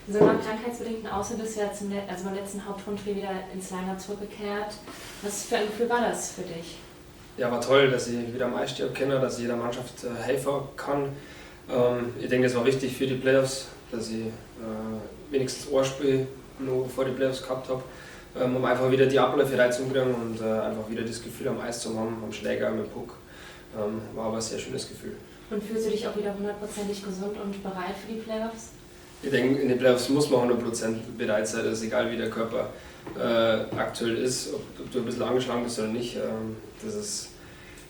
So nach krankheitsbedingten Außer bist du ja beim letzten Hauptrundspiel wieder ins Line-Up zurückgekehrt. Was für ein Gefühl war das für dich? Ja, war toll, dass ich wieder am Eisstieg kenne, dass ich jeder Mannschaft helfen kann. Ich denke, das war wichtig für die Playoffs, dass ich wenigstens ein Spiel noch vor den Playoffs gehabt habe, um einfach wieder die Abläufe reinzukriegen und einfach wieder das Gefühl am Eis zu haben, am Schläger, mit dem Puck. War aber ein sehr schönes Gefühl. Und fühlst du dich auch wieder 100%ig gesund und bereit für die Playoffs? Ich denke, in den Playoffs muss man 100% bereit sein, das ist egal wie der Körper aktuell ist, ob du ein bisschen angeschlagen bist oder nicht. Das ist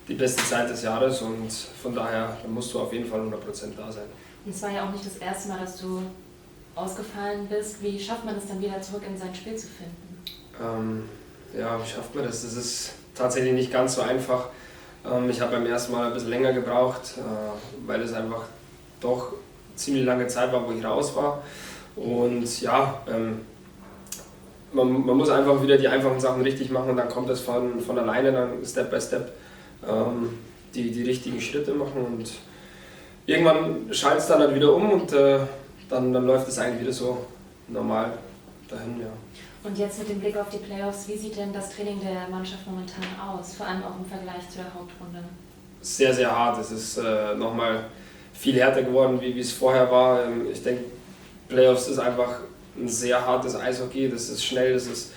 die beste Zeit des Jahres und von daher musst du auf jeden Fall 100% da sein. Und es war ja auch nicht das erste Mal, dass du ausgefallen bist. Wie schafft man es dann wieder zurück in sein Spiel zu finden? Ja, wie schafft man das? Das ist tatsächlich nicht ganz so einfach. Ich habe beim ersten Mal ein bisschen länger gebraucht, weil es einfach doch ziemlich lange Zeit war, wo ich raus war. Und ja, man muss einfach wieder die einfachen Sachen richtig machen und dann kommt das von alleine, dann Step by Step die richtigen Schritte machen und irgendwann schaltet es dann halt wieder um und dann läuft es eigentlich wieder so normal dahin. Ja. Und jetzt mit dem Blick auf die Playoffs, wie sieht denn das Training der Mannschaft momentan aus, vor allem auch im Vergleich zu der Hauptrunde? Sehr, sehr hart. Es ist nochmal viel härter geworden, wie es vorher war. Ich denke, Playoffs ist einfach ein sehr hartes Eishockey. Das ist schnell, das ist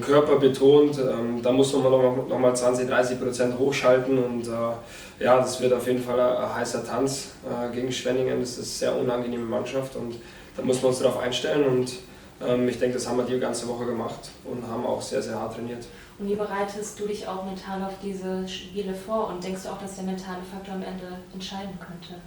körperbetont. Da muss man nochmal 20-30% hochschalten und ja, das wird auf jeden Fall ein heißer Tanz gegen Schwenningen. Das ist eine sehr unangenehme Mannschaft und da muss man uns darauf einstellen und ich denke, das haben wir die ganze Woche gemacht und haben auch sehr, sehr hart trainiert. Und wie bereitest du dich auch mental auf diese Spiele vor und denkst du auch, dass der mentale Faktor am Ende entscheiden könnte?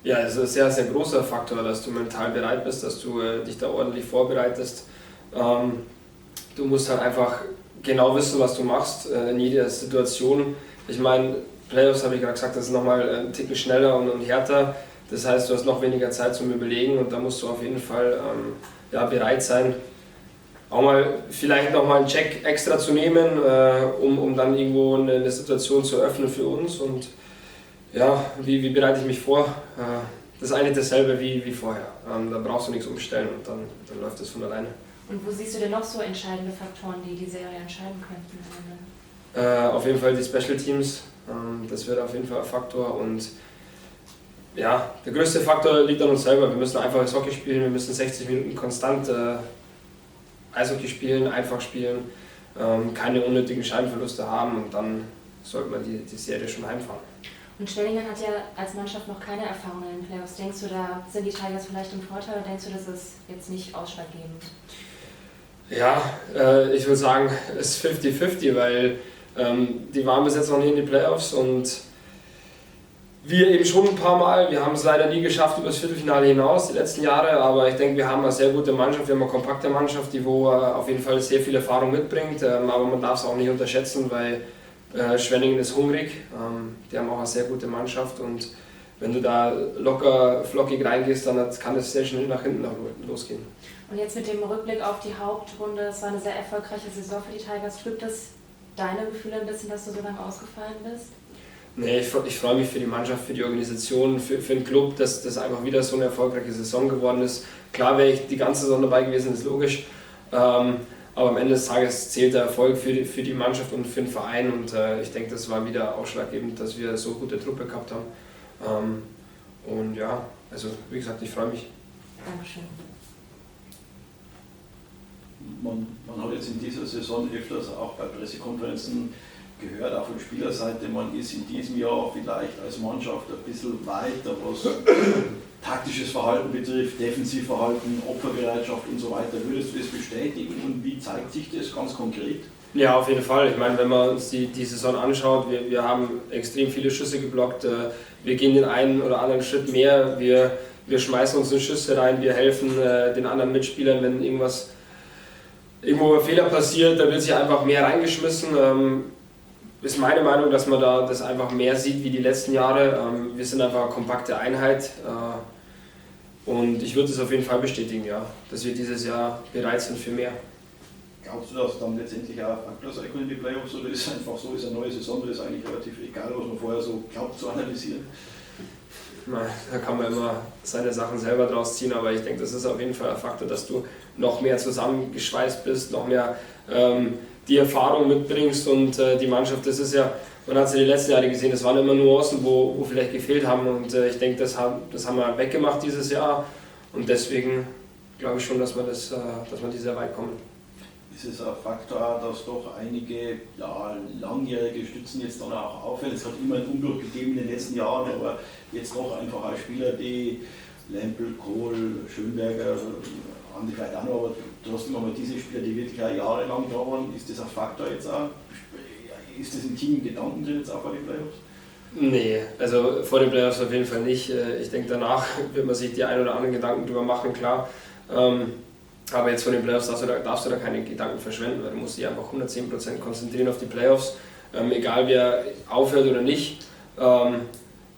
Ja, es ist ein sehr, sehr großer Faktor, dass du mental bereit bist, dass du dich da ordentlich vorbereitest. Du musst halt einfach genau wissen, was du machst in jeder Situation. Ich meine, Playoffs, habe ich gerade gesagt, das ist nochmal ein Ticken schneller und härter. Das heißt, du hast noch weniger Zeit zum Überlegen und da musst du auf jeden Fall bereit sein, auch mal vielleicht nochmal einen Check extra zu nehmen, um dann irgendwo eine Situation zu öffnen für uns. Und ja, wie bereite ich mich vor? Das ist eigentlich dasselbe wie vorher. Da brauchst du nichts umstellen und dann läuft es von alleine. Und wo siehst du denn noch so entscheidende Faktoren, die die Serie entscheiden könnten? Auf jeden Fall die Special Teams. Das wird auf jeden Fall ein Faktor. Und ja, der größte Faktor liegt an uns selber. Wir müssen einfach das Hockey spielen, wir müssen 60 Minuten konstant Eishockey spielen, einfach spielen, keine unnötigen Scheinverluste haben und dann sollte man die Serie schon heimfahren. Und Schwenningen hat ja als Mannschaft noch keine Erfahrung in den Playoffs. Denkst du, da sind die Tigers vielleicht im Vorteil oder denkst du, das ist jetzt nicht ausschlaggebend? Ja, ich würde sagen, es ist 50-50, weil die waren bis jetzt noch nie in die Playoffs und wir eben schon ein paar Mal. Wir haben es leider nie geschafft über das Viertelfinale hinaus, die letzten Jahre, aber ich denke, wir haben eine sehr gute Mannschaft, wir haben eine kompakte Mannschaft, die auf jeden Fall sehr viel Erfahrung mitbringt, aber man darf es auch nicht unterschätzen, weil Schwenningen ist hungrig, die haben auch eine sehr gute Mannschaft und wenn du da locker, flockig reingehst, dann kann es sehr schnell nach hinten losgehen. Und jetzt mit dem Rückblick auf die Hauptrunde, es war eine sehr erfolgreiche Saison für die Tigers. Trübt das deine Gefühle ein bisschen, dass du so lange ausgefallen bist? Nee, ich freue mich für die Mannschaft, für die Organisation, für den Club, dass das einfach wieder so eine erfolgreiche Saison geworden ist. Klar wäre ich die ganze Saison dabei gewesen, ist logisch. Aber am Ende des Tages zählt der Erfolg für die Mannschaft und für den Verein. Und ich denke, das war wieder ausschlaggebend, dass wir so gute Truppe gehabt haben. Und ja, also wie gesagt, ich freue mich. Dankeschön. Man hat jetzt in dieser Saison öfters auch bei Pressekonferenzen gehört, auch von Spielerseite, man ist in diesem Jahr vielleicht als Mannschaft ein bisschen weiter, was taktisches Verhalten betrifft, Defensivverhalten, Opferbereitschaft und so weiter. Würdest du das bestätigen und wie zeigt sich das ganz konkret? Ja, auf jeden Fall. Ich meine, wenn man uns die Saison anschaut, wir haben extrem viele Schüsse geblockt, wir gehen den einen oder anderen Schritt mehr, wir schmeißen uns in Schüsse rein, wir helfen den anderen Mitspielern, wenn irgendwo ein Fehler passiert, da wird sich einfach mehr reingeschmissen. Ist meine Meinung, dass man da das einfach mehr sieht wie die letzten Jahre. Wir sind einfach eine kompakte Einheit und ich würde es auf jeden Fall bestätigen, ja, dass wir dieses Jahr bereit sind für mehr. Glaubst du, dass dann letztendlich auch Faktor sein kann in die Playoffs oder ist es einfach so, ist eine neue Saison, das ist eigentlich relativ egal, was man vorher so glaubt zu analysieren? Da kann man immer seine Sachen selber draus ziehen, aber ich denke, das ist auf jeden Fall ein Faktor, dass du noch mehr zusammengeschweißt bist, noch mehr die Erfahrung mitbringst und die Mannschaft, das ist ja, man hat es ja die letzten Jahre gesehen, es waren immer Nuancen, wo vielleicht gefehlt haben und ich denke, das haben wir weggemacht dieses Jahr und deswegen glaube ich schon, dass wir die sehr weit kommen. Ist es ein Faktor, dass doch einige langjährige Stützen jetzt dann auch auffällt? Es hat immer einen Umbruch gegeben in den letzten Jahren, aber jetzt doch einfach als Spieler, die Lempel, Kohl, Schönberger, Andi vielleicht auch noch, aber du hast immer mal diese Spieler, die wirklich auch jahrelang da waren. Ist das ein Faktor jetzt auch? Ist das im Team Gedanken drin jetzt auch vor den Playoffs? Nee, also vor den Playoffs auf jeden Fall nicht. Ich denke, danach wird man sich die ein oder anderen Gedanken drüber machen, klar. Aber jetzt vor den Playoffs darfst du da keine Gedanken verschwenden, weil du musst dich einfach 110% konzentrieren auf die Playoffs, egal wer aufhört oder nicht.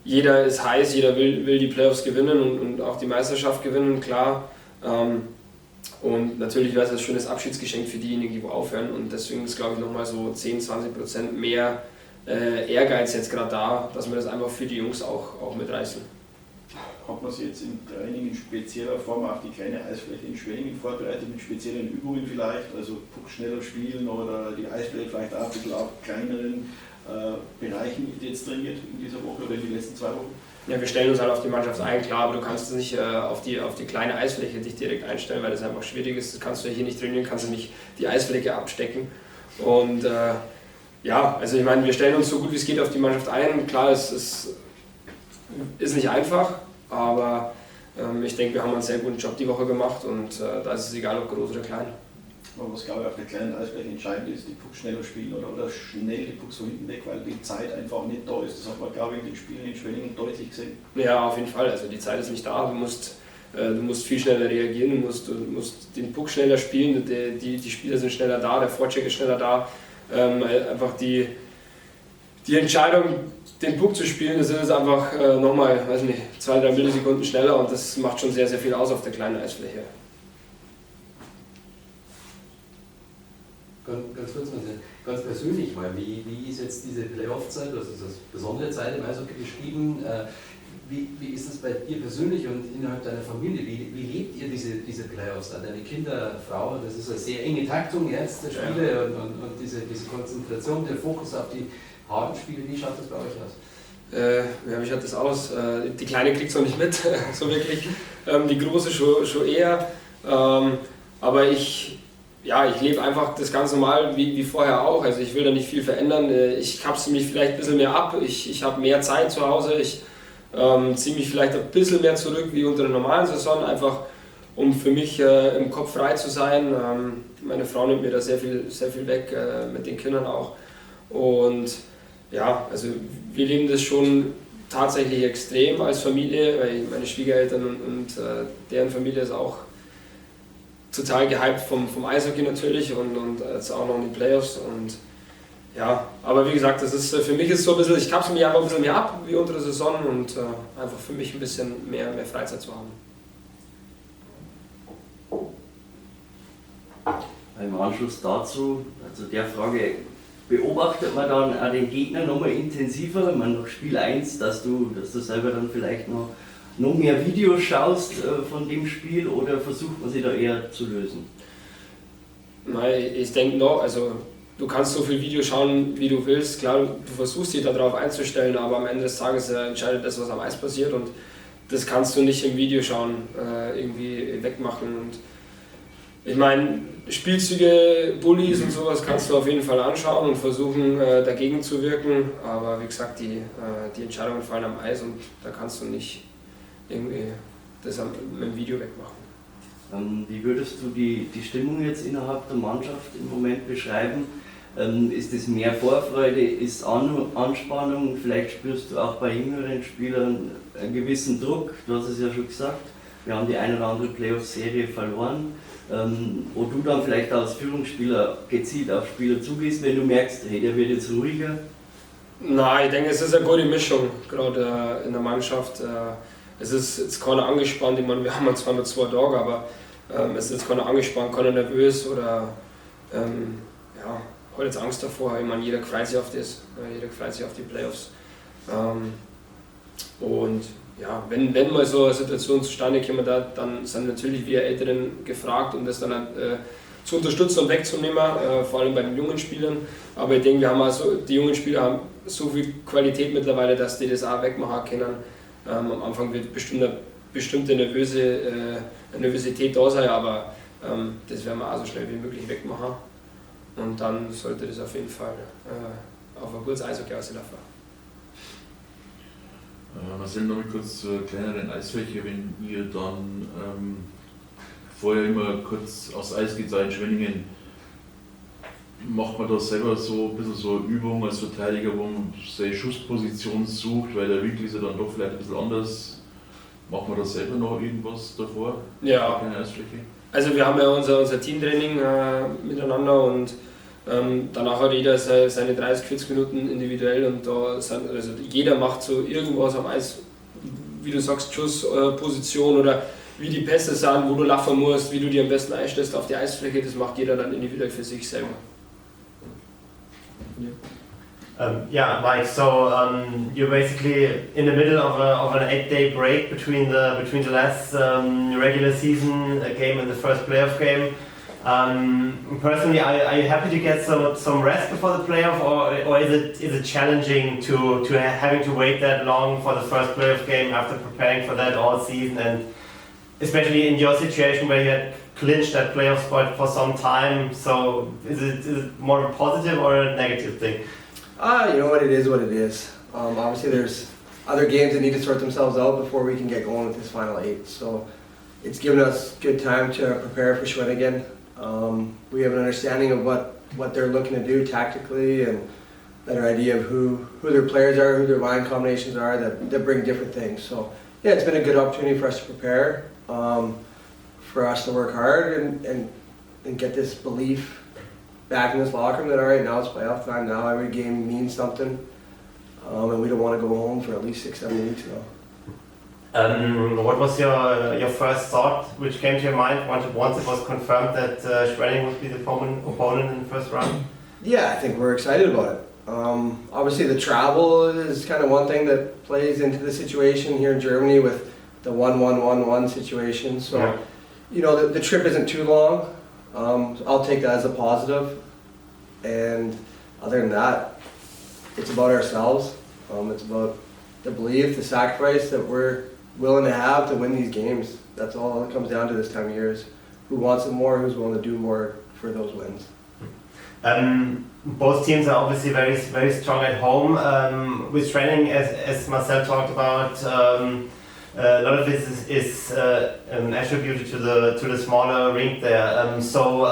Jeder ist heiß, jeder will die Playoffs gewinnen und auch die Meisterschaft gewinnen, klar. Und natürlich wäre es ein schönes Abschiedsgeschenk für diejenigen, die wo aufhören und deswegen ist, glaube ich, nochmal so 10-20% mehr Ehrgeiz jetzt gerade da, dass wir das einfach für die Jungs auch mitreißen. Hat man sich jetzt im Training in spezieller Form auf die kleine Eisfläche in Schwenningen vorbereitet, mit speziellen Übungen vielleicht, also Puck schneller spielen oder die Eisfläche vielleicht auch ein bisschen auf kleineren Bereichen jetzt trainiert in dieser Woche oder in den letzten 2 Wochen? Ja, wir stellen uns halt auf die Mannschaft ein, klar, aber du kannst nicht auf die kleine Eisfläche dich direkt einstellen, weil das einfach schwierig ist. Das kannst du hier nicht trainieren, kannst du nicht die Eisfläche abstecken. Und also ich meine, wir stellen uns so gut wie es geht auf die Mannschaft ein. Klar, es ist nicht einfach, aber ich denke, wir haben einen sehr guten Job die Woche gemacht und da ist es egal, ob groß oder klein. Aber was, glaube ich, auf der kleinen Eisfläche entscheidend ist, die Pucks schneller spielen oder schnell die Pucks von hinten weg, weil die Zeit einfach nicht da ist. Das hat man, glaube ich, in den Spielen in Schwenningen deutlich gesehen. Ja, auf jeden Fall. Also die Zeit ist nicht da. Du musst viel schneller reagieren, du musst den Puck schneller spielen, die Spieler sind schneller da, der Vorcheck ist schneller da. Einfach die Entscheidung, den Puck zu spielen, das ist einfach nochmal, 2-3 Millisekunden schneller und das macht schon sehr, sehr viel aus auf der kleinen Eisfläche. Ganz kurz, ganz persönlich mal, wie ist jetzt diese Playoff-Zeit, das ist eine besondere Zeit im Eishockey beschrieben, wie ist das bei dir persönlich und innerhalb deiner Familie, wie lebt ihr diese Playoffs, deine Kinder, Frau, das ist eine sehr enge Taktung jetzt der Spiele ja. und diese Konzentration, der Fokus auf die harten Spiele, wie schaut das bei euch aus? Wie schaut das aus? Die Kleine kriegt es noch nicht mit, so wirklich, die Große schon eher, aber ich lebe einfach das ganz normal wie vorher auch. Also ich will da nicht viel verändern. Ich kapsel mich vielleicht ein bisschen mehr ab. Ich habe mehr Zeit zu Hause. Ich ziehe mich vielleicht ein bisschen mehr zurück wie unter der normalen Saison, einfach um für mich im Kopf frei zu sein. Meine Frau nimmt mir da sehr viel weg, mit den Kindern auch. Und ja, also wir leben das schon tatsächlich extrem als Familie, weil meine Schwiegereltern und deren Familie ist auch total gehypt vom Eishockey natürlich und jetzt auch noch in die Playoffs und ja, aber wie gesagt, das ist für mich ist so ein bisschen, ich kapsel mich einfach ein bisschen mehr ab wie unter der Saison und einfach für mich ein bisschen mehr Freizeit zu haben. Im Anschluss dazu, also der Frage, beobachtet man dann auch den Gegner nochmal intensiver, nach Spiel 1, dass du selber dann vielleicht noch mehr Videos schaust von dem Spiel oder versucht man sie da eher zu lösen? Nein, ich denke noch, also du kannst so viel Videos schauen, wie du willst. Klar, du versuchst dich darauf einzustellen, aber am Ende des Tages entscheidet das, was am Eis passiert und das kannst du nicht im Video schauen irgendwie wegmachen. Und ich meine, Spielzüge, Bullies und sowas kannst du auf jeden Fall anschauen und versuchen dagegen zu wirken, aber wie gesagt, die Entscheidungen fallen am Eis und da kannst du nicht irgendwie das mit dem Video wegmachen. Wie würdest du die Stimmung jetzt innerhalb der Mannschaft im Moment beschreiben? Ist es mehr Vorfreude, ist Anspannung? Vielleicht spürst du auch bei jüngeren Spielern einen gewissen Druck. Du hast es ja schon gesagt, wir haben die eine oder andere Playoff-Serie verloren. Wo du dann vielleicht als Führungsspieler gezielt auf Spieler zugehst, wenn du merkst, hey, der wird jetzt ruhiger? Nein, ich denke, es ist eine gute Mischung, gerade in der Mannschaft. Es ist jetzt keiner angespannt, ich meine, wir haben zwar nur 2 Tage, aber es ist jetzt keiner angespannt, keiner nervös oder hat jetzt Angst davor. Ich meine, jeder freut sich auf das, jeder freut sich auf die Playoffs. Und ja, wenn mal so eine Situation zustande kommt, dann sind natürlich wir Älteren gefragt, um das dann zu unterstützen und wegzunehmen, vor allem bei den jungen Spielern. Aber ich denke, die jungen Spieler haben so viel Qualität mittlerweile, dass die das auch wegmachen können. Am Anfang wird bestimmt eine bestimmte Nervosität da sein, aber das werden wir auch so schnell wie möglich wegmachen. Und dann sollte das auf jeden Fall auf ein gutes Eishockey auslaufen. Marcel, noch mal kurz zur kleineren Eisfläche, wenn ihr dann vorher immer kurz aufs Eis geht, in Schwenningen, macht man da selber so ein bisschen so eine Übung als Verteidiger, wo man seine Schussposition sucht, weil der Winkel ist ja dann doch vielleicht ein bisschen anders. Macht man da selber noch irgendwas davor? Ja, keine Eisfläche? Also wir haben ja unser Teamtraining miteinander und danach hat jeder seine 30-40 Minuten individuell und also jeder macht so irgendwas am Eis, wie du sagst, Schussposition oder wie die Pässe sind, wo du laufen musst, wie du die am besten einstellst auf die Eisfläche, das macht jeder dann individuell für sich selber. Yeah, Mike. So you're basically in the middle of an 8-day break between the last regular season game and the first playoff game. Personally, are you happy to get some rest before the playoff, or is it challenging to having to wait that long for the first playoff game after preparing for that all season, and especially in your situation where you had clinched that playoff spot for some time? So is it more a positive or a negative thing? You know what it is, what it is. Obviously there's other games that need to sort themselves out before we can get going with this final 8. So it's given us good time to prepare for Schwenningen. We have an understanding of what they're looking to do tactically and better idea of who their players are, who their line combinations are that bring different things. So yeah, it's been a good opportunity for us to prepare, for us to work hard and get this belief back in this locker room that alright, now it's playoff time, now every game means something, and we don't want to go home for at least 6-7 weeks now. What was your first thought, which came to your mind once it was confirmed that Schwenningen would be the opponent in the first round? Yeah, I think we're excited about it. Obviously the travel is kind of one thing that plays into the situation here in Germany with the 1-1-1-1 situation. So, yeah. You know, the trip isn't too long. I'll take that as a positive. And other than that, it's about ourselves. It's about the belief, the sacrifice that we're willing to have to win these games. That's all it comes down to this time of year, is who wants it more, who's willing to do more for those wins. Both teams are obviously very, very strong at home. With training, as Marcel talked about, a lot of this is attributed to the smaller rink there. So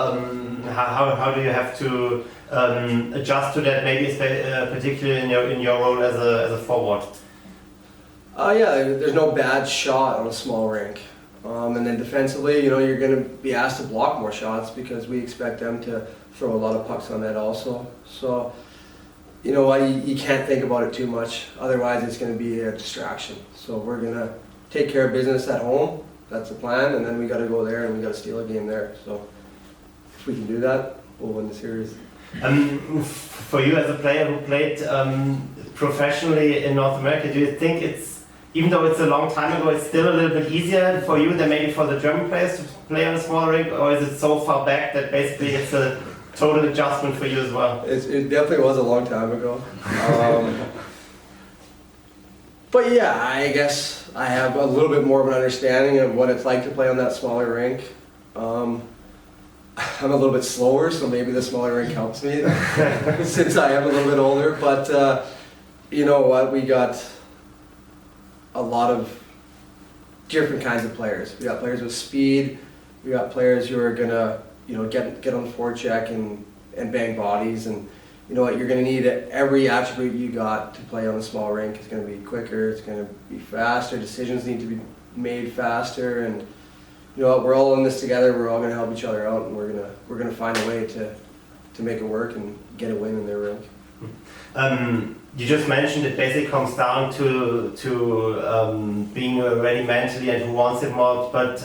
how do you have to adjust to that? Maybe particularly in your role as a forward. Yeah, there's no bad shot on a small rink. And then defensively, you know, you're going to be asked to block more shots because we expect them to throw a lot of pucks on that also. So, you know what, you can't think about it too much, otherwise it's going to be a distraction. So we're going to take care of business at home, that's the plan, and then we got to go there and we got to steal a game there. So if we can do that, we'll win the series. For you as a player who played professionally in North America, do you think it's, even though it's a long time ago, it's still a little bit easier for you than maybe for the German players to play on a small rink, or is it so far back that basically it's a total adjustment for you as well? It definitely was a long time ago. But yeah, I guess I have a little bit more of an understanding of what it's like to play on that smaller rink. I'm a little bit slower, so maybe the smaller rink helps me since I am a little bit older. But you know what, we got a lot of different kinds of players. We got players with speed. We got players who are gonna, you know, get on the forecheck and bang bodies. And you know what, you're gonna need every attribute you got to play on the small rink. It's gonna be quicker. It's gonna be faster. Decisions need to be made faster. And you know what, we're all in this together. We're all gonna help each other out, and we're gonna find a way to make it work and get a win in their rink. You just mentioned it basically comes down to being ready mentally and who wants it more. But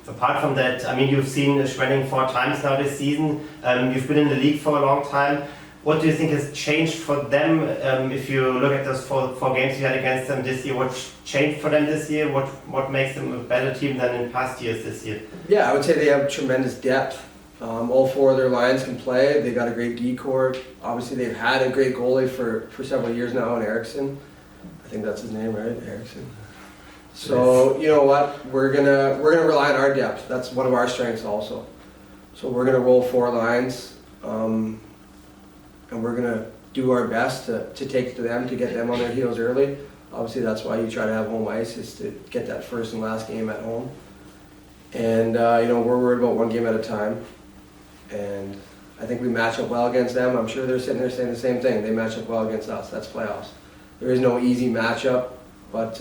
apart from that, I mean, you've seen Schwenningen 4 times now this season. You've been in the league for a long time. what do you think has changed for them? If you look at those four games you had against them this year, what changed for them this year? What makes them a better team than in past years this year? Yeah, I would say they have tremendous depth. All four of their lines can play. They got a great D-core. Obviously, they've had a great goalie for several years now in Eriksson. I think that's his name, right? Eriksson. So you know what? We're gonna rely on our depth. That's one of our strengths also. So we're gonna roll four lines, and we're gonna do our best to take to them, to get them on their heels early. Obviously, that's why you try to have home ice, is to get that first and last game at home. And you know, we're worried about one game at a time. And I think we match up well against them. I'm sure they're sitting there saying the same thing. They match up well against us. That's playoffs. There is no easy matchup, but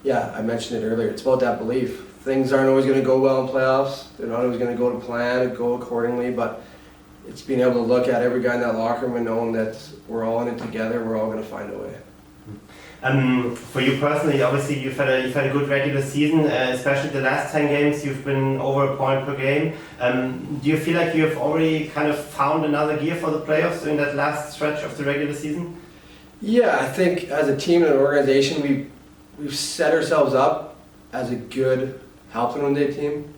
yeah, I mentioned it earlier. It's about that belief. Things aren't always going to go well in playoffs. They're not always going to go to plan and go accordingly, but it's being able to look at every guy in that locker room and knowing that we're all in it together. We're all going to find a way. For you personally, obviously you've had a good regular season, especially the last 10 games. You've been over a point per game. Do you feel like you've already kind of found another gear for the playoffs in that last stretch of the regular season? Yeah, I think as a team and an organization, we've set ourselves up as a good Halpin Day team.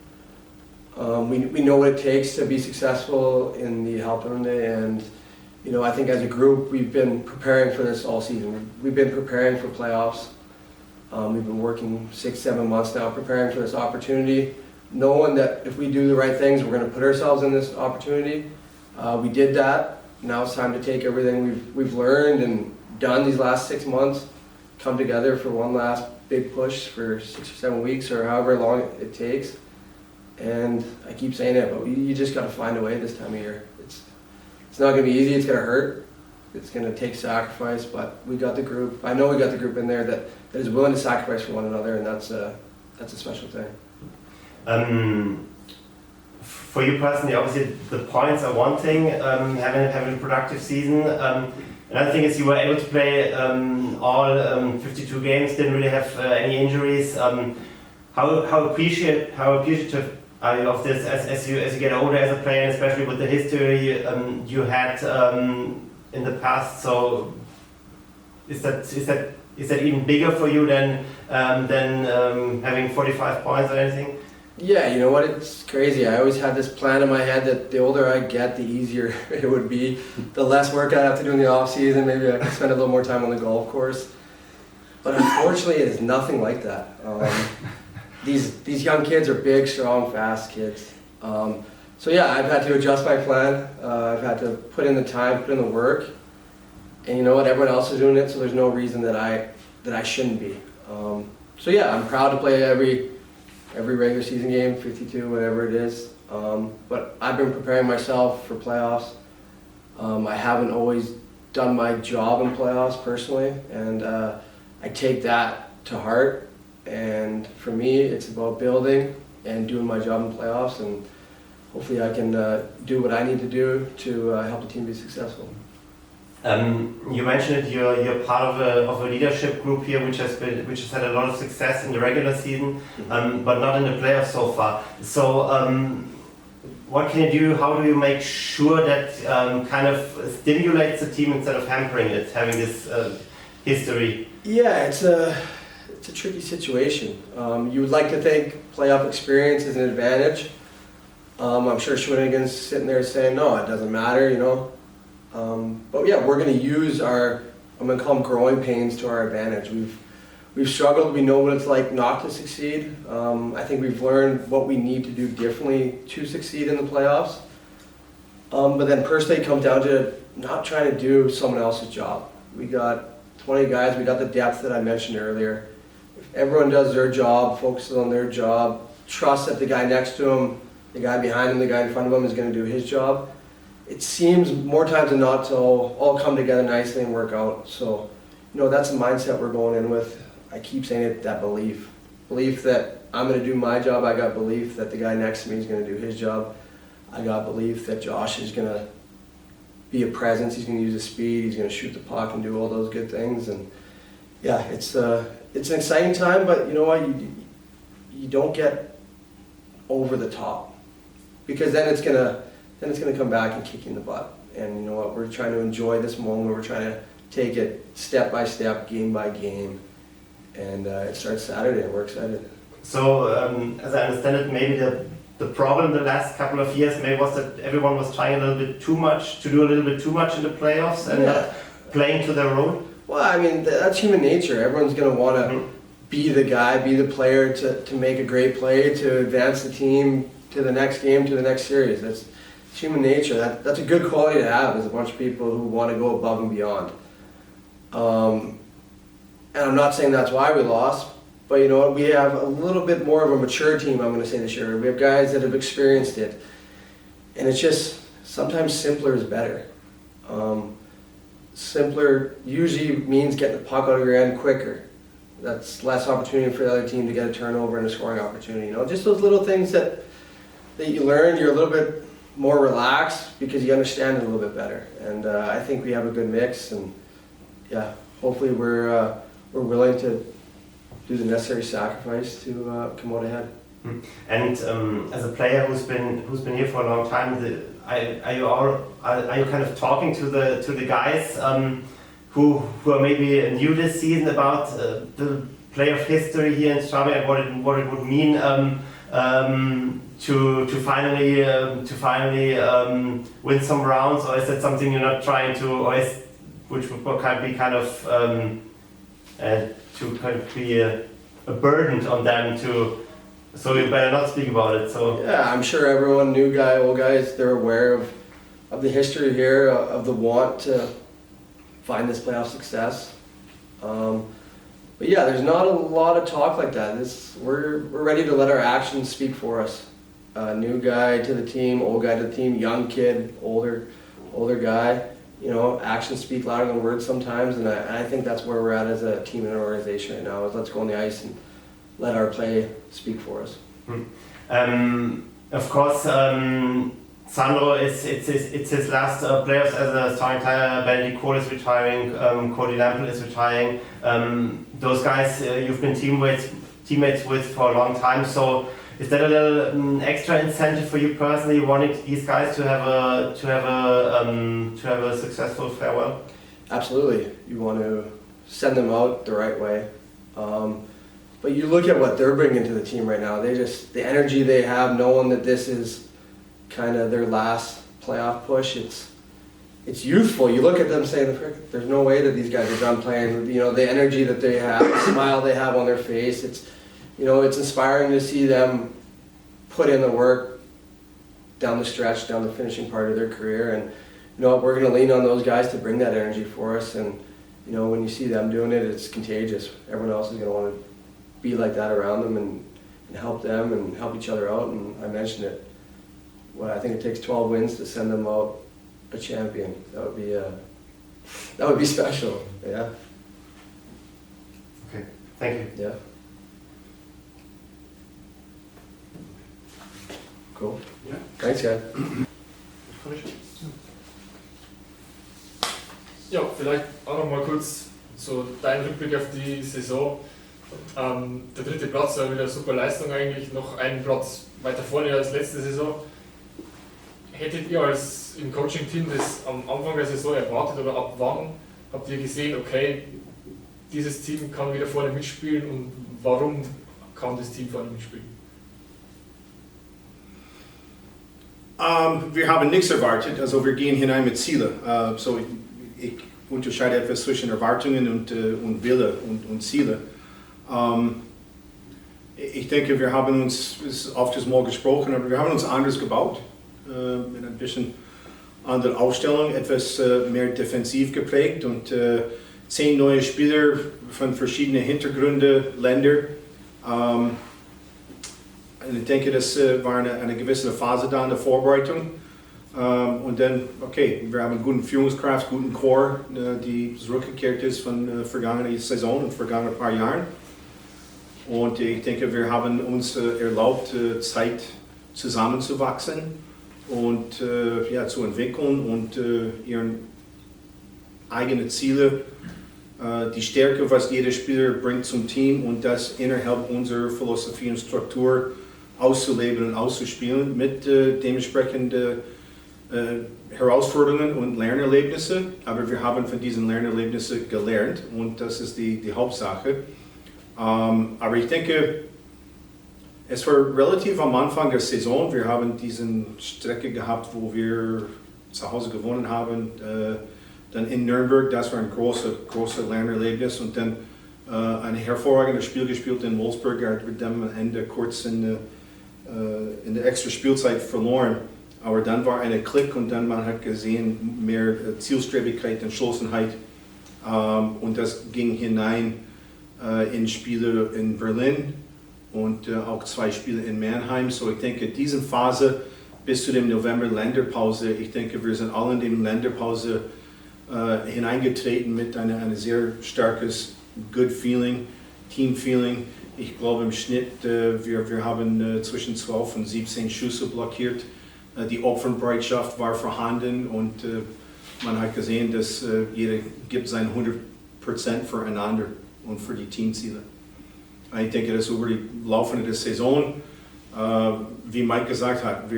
We know what it takes to be successful in the Halpin Day, and you know, I think as a group, we've been preparing for this all season. We've been preparing for playoffs. We've been working 6-7 months now preparing for this opportunity, knowing that if we do the right things, we're going to put ourselves in this opportunity. We did that. Now it's time to take everything we've learned and done these last 6 months, come together for one last big push for 6 or 7 weeks or however long it takes. And I keep saying it, but you just got to find a way this time of year. It's not going to be easy. It's going to hurt. It's going to take sacrifice, but we got the group. I know we got the group in there that is willing to sacrifice for one another, and that's a special thing. For you personally, obviously the points are one thing. Having a productive season. Another thing is you were able to play all 52 games. Didn't really have any injuries. How appreciative are you of this as you get older as a player, and especially with the history you had in the past? So is that even bigger for you than having 45 points or anything? Yeah, you know what? It's crazy. I always had this plan in my head that the older I get, the easier it would be. The less work I have to do in the off season. Maybe I can spend a little more time on the golf course. But unfortunately, it is nothing like that. These young kids are big, strong, fast kids. So yeah, I've had to adjust my plan. I've had to put in the time, put in the work. And you know what? Everyone else is doing it, so there's no reason that I shouldn't be. So yeah, I'm proud to play every regular season game, 52, whatever it is. But I've been preparing myself for playoffs. I haven't always done my job in playoffs personally, and I take that to heart. And for me, it's about building and doing my job in playoffs, and hopefully I can do what I need to do to help the team be successful. You mentioned it, you're part of a leadership group here, which has had a lot of success in the regular season, but not in the playoffs so far. So, what can you do? How do you make sure that kind of stimulates the team instead of hampering it, having this history? Yeah, it's a tricky situation. You would like to think playoff experience is an advantage. I'm sure Schwinnigan's sitting there saying, no, it doesn't matter, you know. But yeah, we're going to use I'm going to call them growing pains to our advantage. We've struggled. We know what it's like not to succeed. I think we've learned what we need to do differently to succeed in the playoffs. But then personally, it comes down to not trying to do someone else's job. We got 20 guys. We got the depth that I mentioned earlier. If everyone does their job, focuses on their job, trusts that the guy next to him, the guy behind him, the guy in front of him is going to do his job, it seems more times than not to all come together nicely and work out. So, you know, that's the mindset we're going in with. I keep saying it, that belief that I'm going to do my job. I got belief that the guy next to me is going to do his job. I got belief that Josh is going to be a presence. He's going to use his speed. He's going to shoot the puck and do all those good things. And yeah, it's an exciting time, but you know what? You don't get over the top, because then it's going to then it's going to come back and kick you in the butt. And you know what? We're trying to enjoy this moment. We're trying to take it step by step, game by game. And it starts Saturday, and we're excited. So, as I understand it, maybe the problem the last couple of years maybe was that everyone was trying a little bit too much, to do a little bit too much in the playoffs and not playing to their role? Well, I mean, that's human nature. Everyone's going to want to be the guy, be the player to make a great play, to advance the team to the next game, to the next series. That's human nature. That's a good quality to have, is a bunch of people who want to go above and beyond. And I'm not saying that's why we lost, but you know what, we have a little bit more of a mature team, I'm going to say this year. We have guys that have experienced it. And it's just, sometimes simpler is better. Simpler usually means getting the puck out of your end quicker. That's less opportunity for the other team to get a turnover and a scoring opportunity. You know, just those little things that you learn, you're a little bit more relaxed because you understand it a little bit better. And I think we have a good mix, and yeah, hopefully we're willing to do the necessary sacrifice to come out ahead. And as a player who's been here for a long time, are you kind of talking to the guys who are maybe new this season about the playoff history here in Straubing and what it would mean to finally win some rounds, or is that something you're not trying to, or which would be kind of to kind of be a burden on them to? So you better not speak about it. So yeah, I'm sure everyone, new guy, old guys, they're aware of the history here, of the want to find this playoff success. But yeah, there's not a lot of talk like that. We're ready to let our actions speak for us. New guy to the team, old guy to the team, young kid, older guy. You know, actions speak louder than words sometimes, and I think that's where we're at as a team and an organization right now. Is let's go on the ice and let our play speak for us. Of course, Sandro it's his last playoffs as a starting player. Benedict Cole is retiring. Cody Lampel is retiring. Those guys you've been teammates with for a long time. So is that a little extra incentive for you personally, wanting these guys to have a successful farewell? Absolutely, you want to send them out the right way. But you look at what they're bringing to the team right now. The energy they have, knowing that this is kind of their last playoff push. It's youthful. You look at them saying, "There's no way that these guys are done playing." You know, the energy that they have, the smile they have on their face. It's inspiring to see them put in the work down the stretch, down the finishing part of their career. And you know, we're going to lean on those guys to bring that energy for us. And you know, when you see them doing it, it's contagious. Everyone else is going to want to be like that around them and help them and help each other out. And I mentioned it. Well, I think it takes 12 wins to send them out a champion. That would be special. Yeah. Okay. Thank you. Yeah. Cool. Yeah. Thanks, guys. Ja, vielleicht auch noch mal kurz so dein Rückblick auf die Saison. Der dritte Platz war wieder eine super Leistung eigentlich, noch einen Platz weiter vorne als letzte Saison. Hättet ihr im Coaching-Team das am Anfang der Saison erwartet oder ab wann habt ihr gesehen, okay, dieses Team kann wieder vorne mitspielen und warum kann das Team vorne mitspielen? Wir haben nichts erwartet, also wir gehen hinein mit Ziele. So ich unterscheide etwas zwischen Erwartungen und Wille und Ziele. Ich denke, wir haben uns, ist oft das Mal gesprochen, aber wir haben uns anders gebaut. Mit ein bisschen anderer Aufstellung, etwas mehr defensiv geprägt und 10 neue Spieler von verschiedenen Hintergründen, Ländern. Und ich denke, das war eine gewisse Phase da in der Vorbereitung. Und dann, okay, wir haben eine gute Führungskraft, guten Core, die zurückgekehrt ist von vergangener Saison und vergangenen paar Jahren. Und ich denke, wir haben uns erlaubt, Zeit zusammenzuwachsen und zu entwickeln und ihren eigenen Ziele, die Stärke, was jeder Spieler bringt zum Team und das innerhalb unserer Philosophie und Struktur auszuleben und auszuspielen mit dementsprechend Herausforderungen und Lernerlebnisse, aber wir haben von diesen Lernerlebnissen gelernt und das ist die Hauptsache. Aber ich denke, es war relativ am Anfang der Saison, wir haben diesen Strecke gehabt, wo wir zu Hause gewonnen haben, dann in Nürnberg, das war ein großes Lernerlebnis und dann ein hervorragendes Spiel gespielt in Wolfsburg, mit dem am Ende kurz in der extra Spielzeit verloren. Aber dann war eine Klick und dann man hat gesehen, mehr Zielstrebigkeit, Entschlossenheit und das ging hinein in Spiele in Berlin und auch 2 Spiele in Mannheim. So ich denke, diese Phase bis zu dem November-Länderpause, ich denke, wir sind alle in die Länderpause hineingetreten mit einem sehr starkes Good Feeling, Team Feeling. Ich glaube im Schnitt, wir haben zwischen 12 und 17 Schüsse blockiert. Die Opferbereitschaft war vorhanden und man hat gesehen, dass jeder gibt sein 100% füreinander und für die Teamziele. Ich denke, dass über die laufende Saison, wie Mike gesagt hat,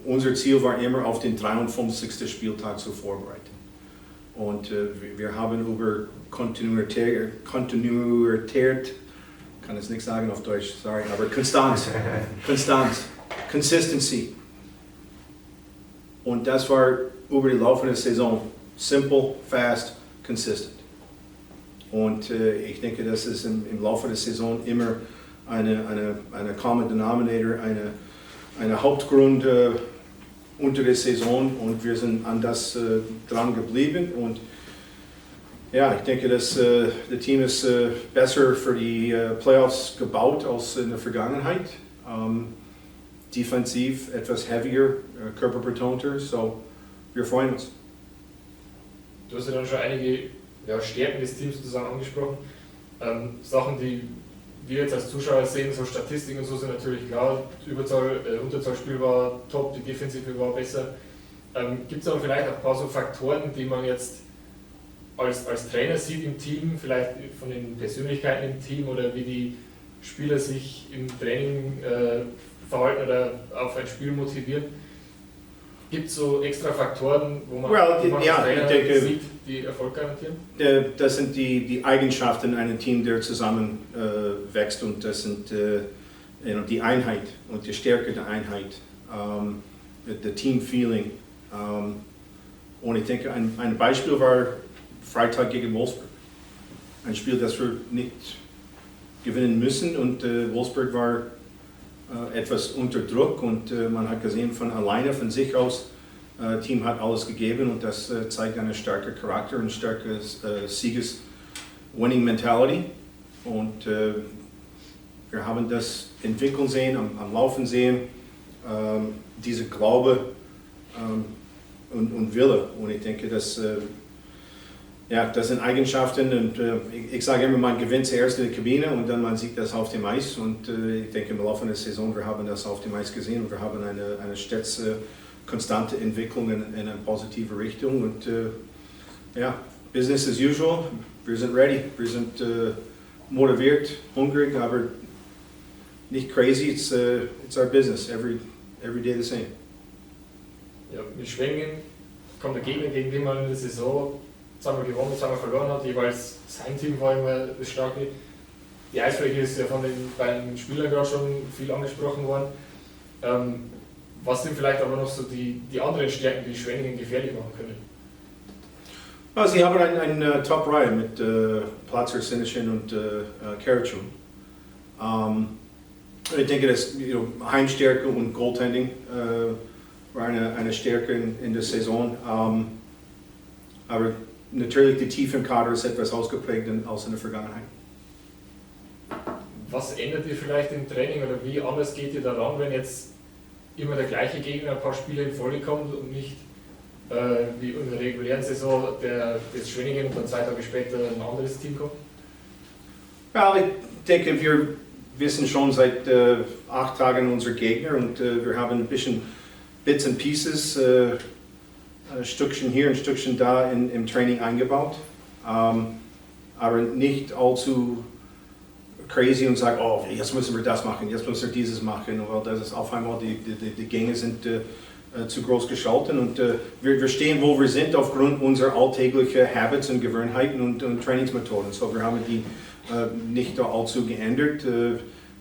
unser Ziel war immer auf den 53. Spieltag zu vorbereiten. Und wir haben über Kontinuität, kann es nicht sagen auf Deutsch, sorry, aber Konstanz, Consistency. Und das war über die laufende Saison simple, fast, consistent. Und ich denke, das ist im Laufe der Saison immer eine Common Denominator, eine Hauptgrund unter der Saison und wir sind an das dran geblieben. Und ja, ich denke, dass das Team ist besser für die Playoffs gebaut als in der Vergangenheit. Defensiv etwas heavier, körperbetonter, so wir freuen uns. Du hast ja dann schon einige Stärken des Teams zusammen angesprochen. Sachen, die wir jetzt als Zuschauer sehen, so Statistiken und so sind natürlich klar. Unterzahlspiel war top, die Defensive war besser. Gibt es aber vielleicht auch ein paar so Faktoren, die man jetzt als Trainer sieht im Team, vielleicht von den Persönlichkeiten im Team oder wie die Spieler sich im Training verhalten oder auf ein Spiel motivieren? Gibt es so extra Faktoren, wo man, als Trainer sieht, die Erfolg garantieren? Das sind die Eigenschaften eines Teams, der zusammen wächst und das sind die Einheit und die Stärke der Einheit, der Team-Feeling. Und ich denke, ein Beispiel war Freitag gegen Wolfsburg. Ein Spiel, das wir nicht gewinnen müssen und Wolfsburg war etwas unter Druck und man hat gesehen, von alleine, von sich aus, Team hat alles gegeben und das zeigt einen starken Charakter und starke Sieges-Winning-Mentality und wir haben das entwickeln sehen, am Laufen sehen, diese Glaube und Wille und ich denke, dass das sind Eigenschaften und ich sage immer, man gewinnt zuerst in der Kabine und dann man sieht das auf dem Eis und ich denke im Laufe der Saison, wir haben das auf dem Eis gesehen und wir haben eine stets konstante Entwicklung in eine positive Richtung und Business as usual, wir sind ready, wir sind motiviert, hungrig, aber nicht crazy, it's our business, every day the same. Ja, mit Schwenningen kommt der Gegner, gegen den man in der Saison zweimal gewonnen, zweimal verloren hat, jeweils sein Team war immer das Starke. Die Eisfläche ist ja von den beiden Spielern gerade schon viel angesprochen worden. Was sind vielleicht aber noch so die anderen Stärken, die Schwenningen gefährlich machen können? Also sie haben eine Top-Reihe mit Platzer, Sinishin und Karachun. Ich denke, dass Heimstärke und Goaltending war eine Stärke in der Saison. Aber natürlich, die Tiefe im Kader ist etwas ausgeprägt als in der Vergangenheit. Was ändert ihr vielleicht im Training oder wie anders geht ihr daran, wenn jetzt immer der gleiche Gegner ein paar Spiele in Folge kommt und nicht wie in der regulären Saison das Schwenningen und dann 2 Tage später ein anderes Team kommt? Ja, ich denke, wir wissen schon seit 8 Tagen unsere Gegner und wir haben ein bisschen Bits and Pieces, ein Stückchen hier, ein Stückchen da im Training eingebaut, aber nicht allzu crazy und sagen, oh, jetzt müssen wir das machen, jetzt müssen wir dieses machen, weil das ist auf einmal die Gänge sind zu groß gestalten. Und wir stehen, wo wir sind, aufgrund unserer alltäglichen Habits und Gewohnheiten und Trainingsmethoden. So, wir haben die nicht allzu geändert.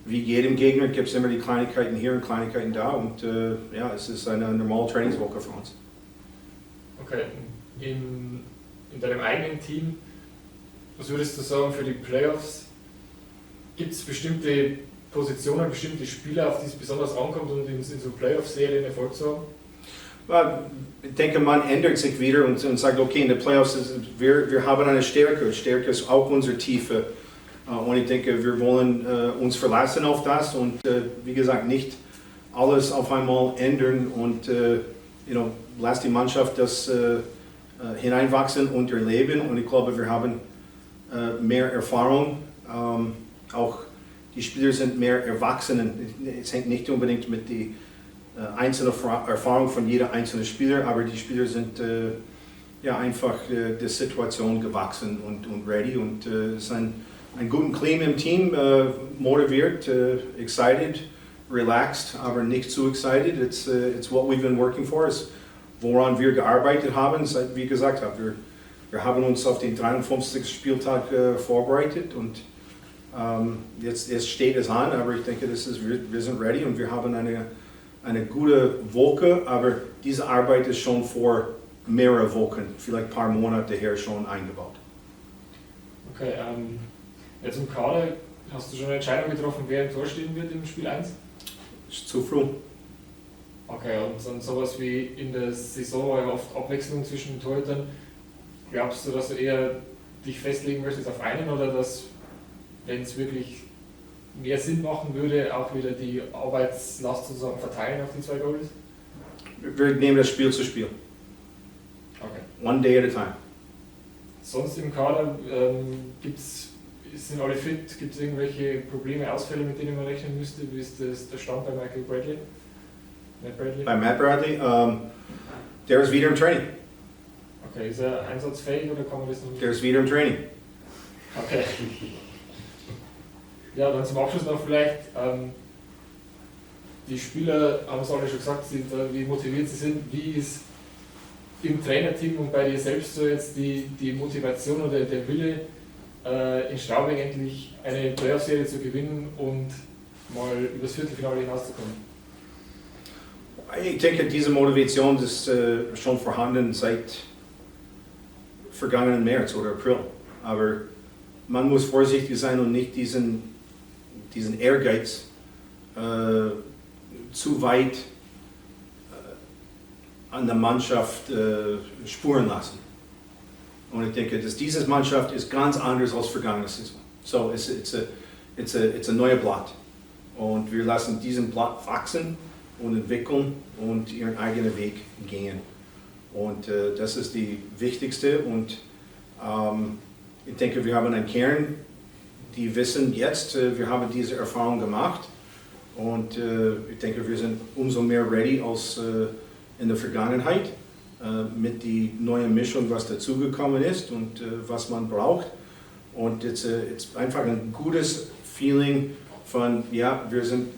Wie jedem Gegner gibt es immer die Kleinigkeiten hier und Kleinigkeiten da. Und ja, es ist eine normale Trainingswoche für uns. Okay, in deinem eigenen Team, was würdest du sagen für die Playoffs? Gibt es bestimmte Positionen, bestimmte Spieler, auf die es besonders ankommt, um in so Playoff-Serien Erfolg zu haben? Ich denke, man ändert sich wieder und sagt, okay, in den Playoffs, wir haben eine Stärke. Stärke ist auch unsere Tiefe. Und ich denke, wir wollen uns verlassen auf das und wie gesagt, nicht alles auf einmal ändern und lass die Mannschaft das hineinwachsen und erleben. Und ich glaube, wir haben mehr Erfahrung. Auch die Spieler sind mehr Erwachsenen. Es hängt nicht unbedingt mit der einzelnen Erfahrung von jeder einzelnen Spieler, aber die Spieler sind einfach der Situation gewachsen und ready. Und es ist ein guten Klima im Team, motiviert, excited, relaxed, aber nicht zu excited. It's what we've been working for. It's woran wir gearbeitet haben, seit wie gesagt habe. Wir haben uns auf den 53. Spieltag vorbereitet und jetzt steht es an, aber ich denke, wir sind ready und wir haben eine gute Woche, aber diese Arbeit ist schon vor mehreren Wochen, vielleicht ein paar Monate her schon eingebaut. Okay, jetzt im Kader, hast du schon eine Entscheidung getroffen, wer im Tor stehen wird im Spiel 1? Ist zu früh. Okay, und sowas wie in der Saison war ja oft Abwechslung zwischen den Torhütern. Glaubst du, dass du eher dich festlegen möchtest auf einen oder dass, wenn es wirklich mehr Sinn machen würde, auch wieder die Arbeitslast sozusagen verteilen auf die 2 Goalies? Wir nehmen das Spiel zu Spiel. Okay. One day at a time. Sonst im Kader sind alle fit? Gibt es irgendwelche Probleme, Ausfälle, mit denen man rechnen müsste? Wie ist der Stand bei Michael Bradley? Matt Bradley? Bei Matt Bradley, der ist wieder im Training. Okay, ist er einsatzfähig oder kann man das noch nicht? Der ist wieder im Training. Okay. Ja, dann zum Abschluss noch vielleicht, die Spieler haben es alle schon gesagt, wie motiviert sie sind. Wie ist im Trainerteam und bei dir selbst so jetzt die Motivation oder der Wille, in Straubing endlich eine Playoff-Serie zu gewinnen und mal übers Viertelfinale hinauszukommen? Ich denke, diese Motivation ist schon vorhanden seit vergangenen März oder April. Aber man muss vorsichtig sein und nicht diesen Ehrgeiz zu weit an der Mannschaft spuren lassen. Und ich denke, dass diese Mannschaft ist ganz anders als vergangene Saison. So, it's a neues Blatt. Und wir lassen diesen Blatt wachsen und entwickeln und ihren eigenen Weg gehen. Und das ist die wichtigste. Und ich denke, wir haben einen Kern, die wissen jetzt, wir haben diese Erfahrung gemacht. Und ich denke, wir sind umso mehr ready als in der Vergangenheit mit der neuen Mischung, was dazugekommen ist und was man braucht. Und es ist einfach ein gutes Feeling von, ja, wir sind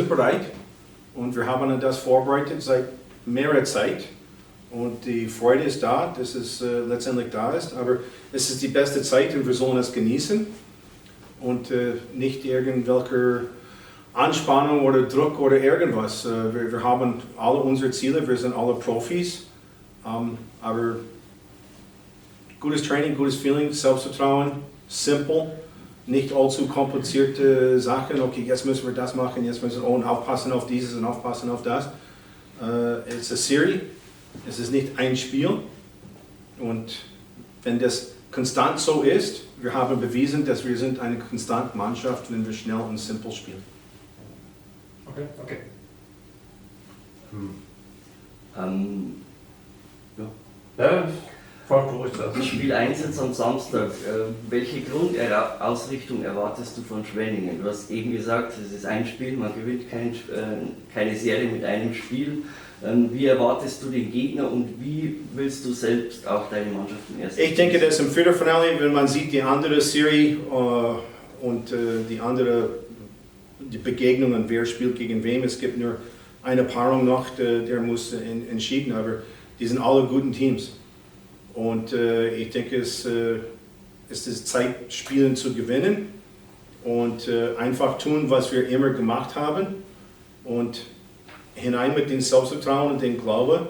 bereit und wir haben das vorbereitet seit mehrerer Zeit. Und die Freude ist da, dass es letztendlich da ist, aber es ist die beste Zeit und wir sollen es genießen und nicht irgendwelche Anspannung oder Druck oder irgendwas. Wir haben alle unsere Ziele, wir sind alle Profis, aber gutes Training, gutes Feeling, Selbstvertrauen, simpel, nicht allzu komplizierte Sachen, okay, jetzt müssen wir das machen, jetzt müssen wir aufpassen auf dieses und aufpassen auf das. Es ist eine Serie. Es ist nicht ein Spiel und wenn das konstant so ist, wir haben bewiesen, dass wir sind eine konstante Mannschaft, wenn wir schnell und simpel spielen. Okay. Spiel 1 jetzt am Samstag. Welche Grundausrichtung erwartest du von Schwenningen? Du hast eben gesagt, es ist ein Spiel, man gewinnt keine Serie mit einem Spiel. Wie erwartest du den Gegner und wie willst du selbst auch deine Mannschaft im ersten Ich denke, dass im Viertelfinale, wenn man sieht die andere Serie und die Begegnungen, wer spielt gegen wem, es gibt nur eine Paarung noch, der muss entschieden, aber die sind alle guten Teams. Und ich denke, es ist Zeit, Spielen zu gewinnen und einfach tun, was wir immer gemacht haben und hinein mit dem Selbstvertrauen und dem Glaube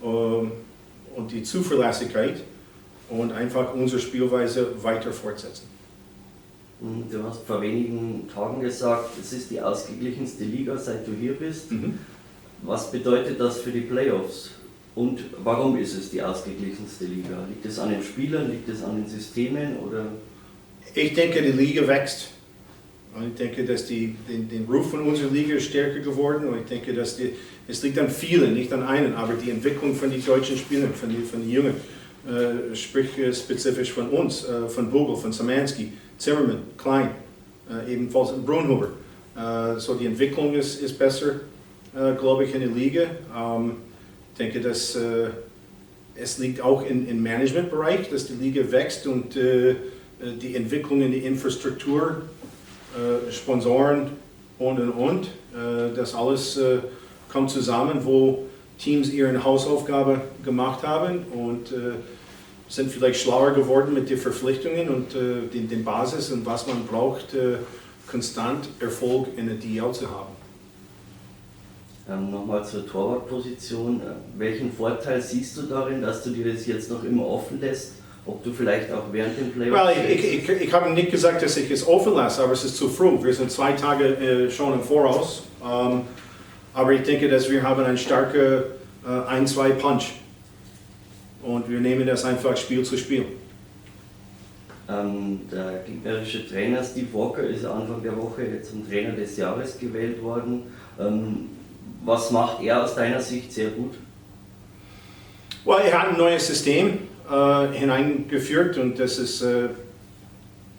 und die Zuverlässigkeit und einfach unsere Spielweise weiter fortsetzen. Du hast vor wenigen Tagen gesagt, es ist die ausgeglichenste Liga, seit du hier bist. Mhm. Was bedeutet das für die Playoffs? Und warum ist es die ausgeglichenste Liga? Liegt es an den Spielern, liegt es an den Systemen? Oder? Ich denke, die Liga wächst. Und ich denke, dass den Ruf von unserer Liga ist stärker geworden. Und ich denke, dass es liegt an vielen, nicht an einem, aber die Entwicklung von den deutschen Spielern, von den Jungen, sprich spezifisch von uns, von Pokel, von Szymanski, Zimmermann, Klein, ebenfalls Brunhuber. So die Entwicklung ist besser, glaube ich, in der Liga. Ich denke, dass es liegt auch im Managementbereich, dass die Liga wächst und die Entwicklung in die Infrastruktur, Sponsoren und. Das alles kommt zusammen, wo Teams ihre Hausaufgabe gemacht haben und sind vielleicht schlauer geworden mit den Verpflichtungen und den Basis und was man braucht, konstant Erfolg in der DL zu haben. Nochmal zur Torwartposition. Welchen Vorteil siehst du darin, dass du dir das jetzt noch immer offen lässt? Ob du vielleicht auch während dem Playoffs... Ich habe nicht gesagt, dass ich es offen lasse, aber es ist zu früh. Wir sind 2 Tage schon im Voraus. Aber ich denke, dass wir haben einen starken 1-2 Punch. Und wir nehmen das einfach Spiel zu Spiel. Der gegnerische Trainer Steve Walker ist Anfang der Woche zum Trainer des Jahres gewählt worden. Was macht er aus deiner Sicht sehr gut? Well, er hat ein neues System hineingeführt und das ist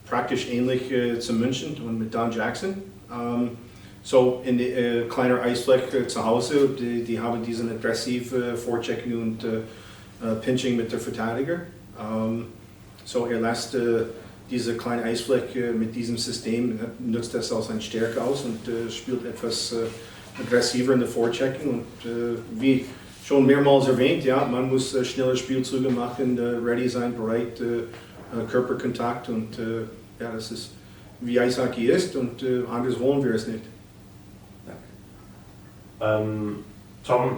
praktisch ähnlich zu München und mit Don Jackson. So in der kleinen Eisfläche zu Hause, die haben diesen aggressiven Vorchecking und Pinching mit der Verteidiger. So er lässt diese kleine Eisfläche mit diesem System, nutzt das als eine Stärke aus und spielt etwas aggressiver in der Vorchecking und wie schon mehrmals erwähnt, ja, man muss schnelle Spielzüge machen, ready sein, bereit, Körperkontakt und ja, das ist wie Eishockey ist und anders wollen wir es nicht. Tom,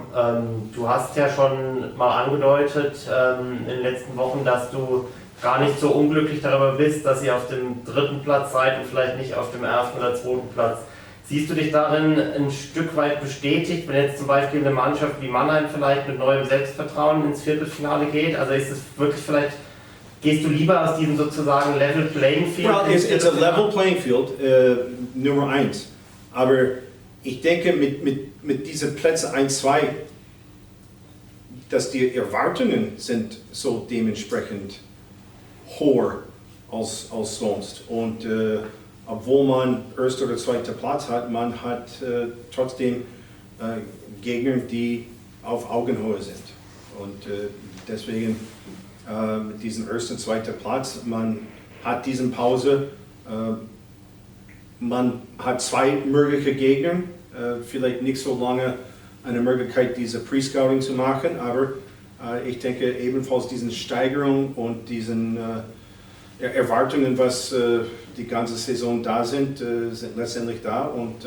du hast ja schon mal angedeutet in den letzten Wochen, dass du gar nicht so unglücklich darüber bist, dass ihr auf dem 3. Platz seid und vielleicht nicht auf dem 1. oder 2. Platz. Siehst du dich darin ein Stück weit bestätigt, wenn jetzt zum Beispiel eine Mannschaft wie Mannheim vielleicht mit neuem Selbstvertrauen ins Viertelfinale geht? Also ist es wirklich vielleicht, gehst du lieber aus diesem sozusagen Level Playing Field? Well, it's a level playing field, Nummer 1. Aber ich denke, mit diesen Plätzen 1, 2, dass die Erwartungen sind so dementsprechend höher als sonst. Und obwohl man 1. oder 2. Platz hat, man hat trotzdem Gegner, die auf Augenhöhe sind. Und deswegen mit diesem 1. und 2. Platz, man hat diese Pause, man hat 2 mögliche Gegner, vielleicht nicht so lange eine Möglichkeit, diese Pre-Scouting zu machen, aber ich denke ebenfalls diese Steigerung und diesen Erwartungen, was die ganze Saison da sind letztendlich da und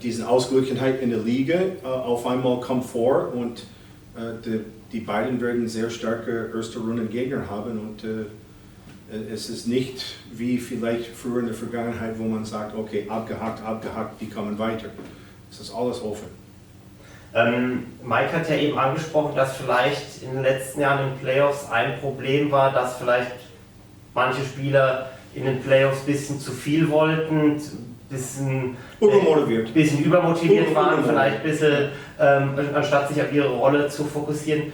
diese Ausgeglichenheit in der Liga auf einmal kommt vor und die beiden werden sehr starke erste Runden Gegner haben und es ist nicht wie vielleicht früher in der Vergangenheit, wo man sagt, okay, abgehakt, die kommen weiter. Es ist alles offen. Mike hat ja eben angesprochen, dass vielleicht in den letzten Jahren in den Playoffs ein Problem war, dass vielleicht manche Spieler in den Playoffs ein bisschen zu viel wollten, bisschen übermotiviert waren, vielleicht ein bisschen, anstatt sich auf ihre Rolle zu fokussieren.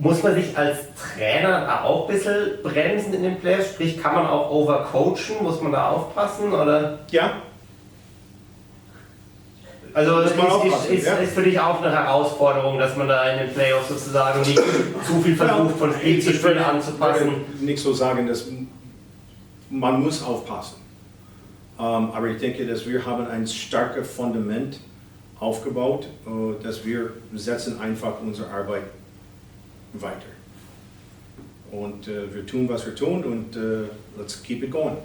Muss man sich als Trainer auch ein bisschen bremsen in den Playoffs? Sprich, kann man auch overcoachen? Muss man da aufpassen? Oder? Ja. Also ist für dich auch eine Herausforderung, dass man da in den Playoffs sozusagen nicht zu viel versucht, von Spiel zu Spiel anzupassen? Ich würde nicht so sagen, dass man muss aufpassen. Aber ich denke, dass wir haben ein starkes Fundament aufgebaut, dass wir setzen einfach unsere Arbeit weiter. Und wir tun, was wir tun und let's keep it going.